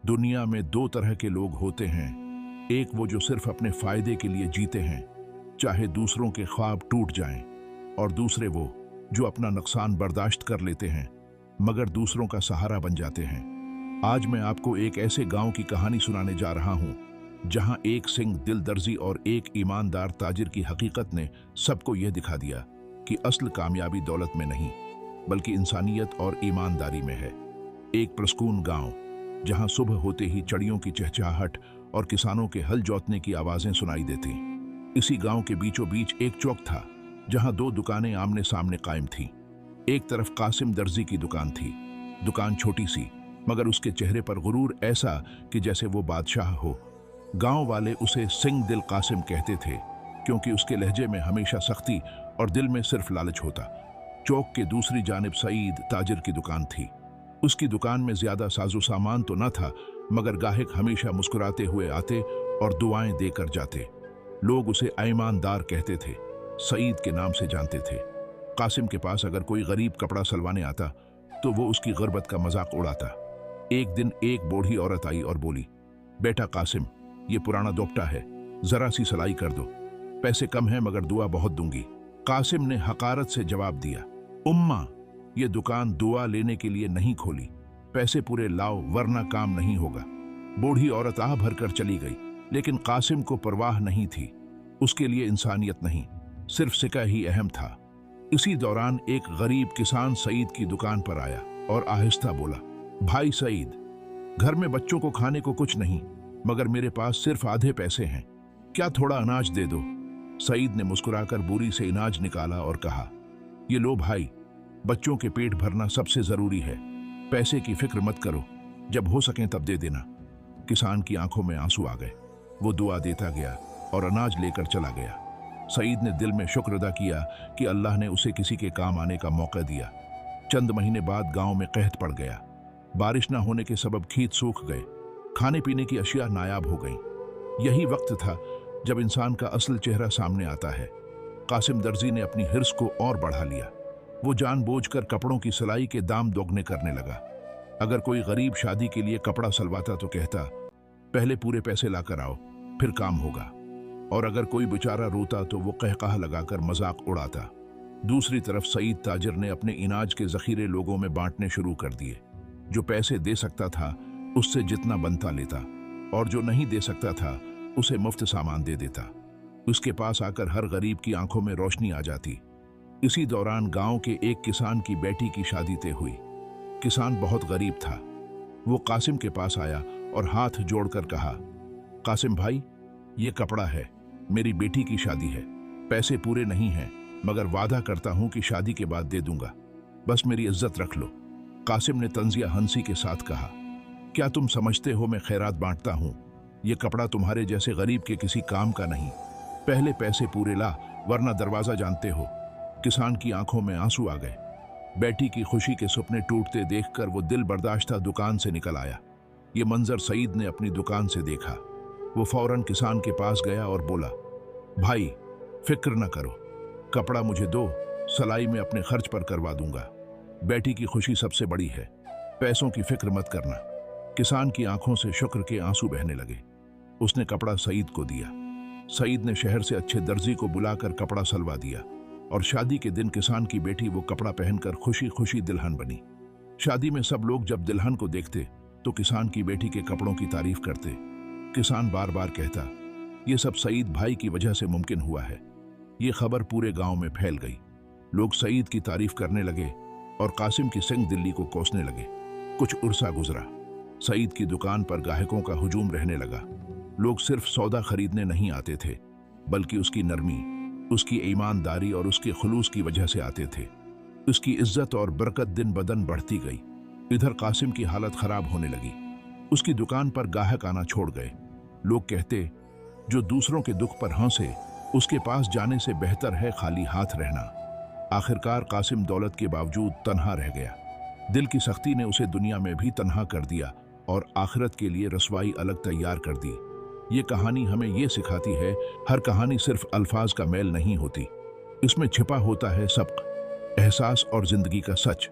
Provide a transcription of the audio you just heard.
दुनिया में दो तरह के लोग होते हैं। एक वो जो सिर्फ अपने फायदे के लिए जीते हैं, चाहे दूसरों के ख्वाब टूट जाएं, और दूसरे वो जो अपना नुकसान बर्दाश्त कर लेते हैं मगर दूसरों का सहारा बन जाते हैं। आज मैं आपको एक ऐसे गांव की कहानी सुनाने जा रहा हूं जहां एक सिंह दिलदर्जी और एक ईमानदार ताजिर की हकीकत ने सबको यह दिखा दिया कि असल कामयाबी दौलत में नहीं बल्कि इंसानियत और ईमानदारी में है। एक पुरस्कून गांव जहां सुबह होते ही चिड़ियों की चहचहाहट और किसानों के हल जोतने की आवाजें सुनाई देती। इसी गांव के बीचों बीच एक चौक था जहां दो दुकानें आमने सामने कायम थीं। एक तरफ कासिम दर्जी की दुकान थी। दुकान छोटी सी मगर उसके चेहरे पर गुरूर ऐसा कि जैसे वो बादशाह हो। गांव वाले उसे सिंह दिल कासिम कहते थे क्योंकि उसके लहजे में हमेशा सख्ती और दिल में सिर्फ लालच होता। चौक के दूसरी जानिब सईद ताजिर की दुकान थी। उसकी दुकान में ज्यादा साजो सामान तो न था मगर गाहक हमेशा मुस्कुराते हुए आते और दुआएं देकर जाते। लोग उसे ईमानदार कहते थे, सईद के नाम से जानते थे। कासिम के पास अगर कोई गरीब कपड़ा सलवाने आता तो वो उसकी गुर्बत का मजाक उड़ाता। एक दिन एक बूढ़ी औरत आई और बोली, बेटा कासिम, ये पुराना दोपटा है, जरा सी सिलाई कर दो, पैसे कम है मगर दुआ बहुत दूंगी। कासिम ने हकारत से जवाब दिया, उम्मा, ये दुकान दुआ लेने के लिए नहीं खोली, पैसे पूरे लाओ वरना काम नहीं होगा। बूढ़ी औरत आह भरकर चली गई, लेकिन कासिम को परवाह नहीं थी। उसके लिए इंसानियत नहीं, सिर्फ सिक्का ही अहम था। इसी दौरान एक गरीब किसान सईद की दुकान पर आया और आहिस्ता बोला, भाई सईद, घर में बच्चों को खाने को कुछ नहीं मगर मेरे पास सिर्फ आधे पैसे हैं, क्या थोड़ा अनाज दे दो। सईद ने मुस्कुराकर बोरी से अनाज निकाला और कहा, ये लो भाई, बच्चों के पेट भरना सबसे जरूरी है, पैसे की फिक्र मत करो, जब हो सके तब दे देना। किसान की आंखों में आंसू आ गए। वो दुआ देता गया और अनाज लेकर चला गया। सईद ने दिल में शुक्र अदा किया कि अल्लाह ने उसे किसी के काम आने का मौका दिया। चंद महीने बाद गांव में कहत पड़ गया। बारिश न होने के सबब खेत सूख गए, खाने पीने की अशिया नायाब हो गईं। यही वक्त था जब इंसान का असल चेहरा सामने आता है। कासिम दर्जी ने अपनी हिर्स को और बढ़ा लिया। वो जानबूझकर कपड़ों की सिलाई के दाम दोगुने करने लगा। अगर कोई गरीब शादी के लिए कपड़ा सलवाता तो कहता, पहले पूरे पैसे लाकर आओ फिर काम होगा। और अगर कोई बेचारा रोता तो वो कहकहा लगाकर मजाक उड़ाता। दूसरी तरफ सईद ताजिर ने अपने इनाज के जखीरे लोगों में बांटने शुरू कर दिए। जो पैसे दे सकता था उससे जितना बनता लेता और जो नहीं दे सकता था उसे मुफ्त सामान दे देता। उसके पास आकर हर गरीब की आंखों में रोशनी आ जाती। इसी दौरान गांव के एक किसान की बेटी की शादी तय हुई। किसान बहुत गरीब था। वो कासिम के पास आया और हाथ जोड़कर कहा, कासिम भाई, ये कपड़ा है, मेरी बेटी की शादी है, पैसे पूरे नहीं हैं मगर वादा करता हूं कि शादी के बाद दे दूंगा, बस मेरी इज्जत रख लो। कासिम ने तंजिया हंसी के साथ कहा, क्या तुम समझते हो मैं खैरात बांटता हूं? ये कपड़ा तुम्हारे जैसे गरीब के किसी काम का नहीं, पहले पैसे पूरे ला वरना दरवाजा जानते हो। किसान की आंखों में आंसू आ गए। बेटी की खुशी के सपने टूटते देखकर वो दिल बर्दाश्ता दुकान से निकल आया। ये मंजर सईद ने अपनी दुकान से देखा। वो फौरन किसान के पास गया और बोला, भाई, फिक्र न करो, कपड़ा मुझे दो, सिलाई में अपने खर्च पर करवा दूंगा। बेटी की खुशी सबसे बड़ी है, पैसों की फिक्र मत करना। किसान की आंखों से शुक्र के आंसू बहने लगे। उसने कपड़ा सईद को दिया। सईद ने शहर से अच्छे दर्जी को बुलाकर कपड़ा सलवा दिया और शादी के दिन किसान की बेटी वो कपड़ा पहनकर खुशी खुशी दुल्हन बनी। शादी में सब लोग जब दुल्हन को देखते तो किसान की बेटी के कपड़ों की तारीफ करते। किसान बार बार कहता, ये सब सईद भाई की वजह से मुमकिन हुआ है। ये खबर पूरे गांव में फैल गई। लोग सईद की तारीफ करने लगे और कासिम की सिंह दिल्ली को कोसने लगे। कुछ उर्सा गुजरा। सईद की दुकान पर गाहकों का हुजूम रहने लगा। लोग सिर्फ सौदा खरीदने नहीं आते थे बल्कि उसकी नरमी, उसकी ईमानदारी और उसके खुलूस की वजह से आते थे। उसकी इज्जत और बरकत दिन ब दिन बढ़ती गई। इधर कासिम की हालत खराब होने लगी। उसकी दुकान पर गाहक आना छोड़ गए। लोग कहते, जो दूसरों के दुख पर हंसे उसके पास जाने से बेहतर है खाली हाथ रहना। आखिरकार कासिम दौलत के बावजूद तन्हा रह गया। दिल की सख्ती ने उसे दुनिया में भी तन्हा कर दिया और आखिरत के लिए रसवाई अलग तैयार कर दी। ये कहानी हमें ये सिखाती है, हर कहानी सिर्फ अल्फाज का मेल नहीं होती, इसमें छिपा होता है सबक, एहसास और जिंदगी का सच।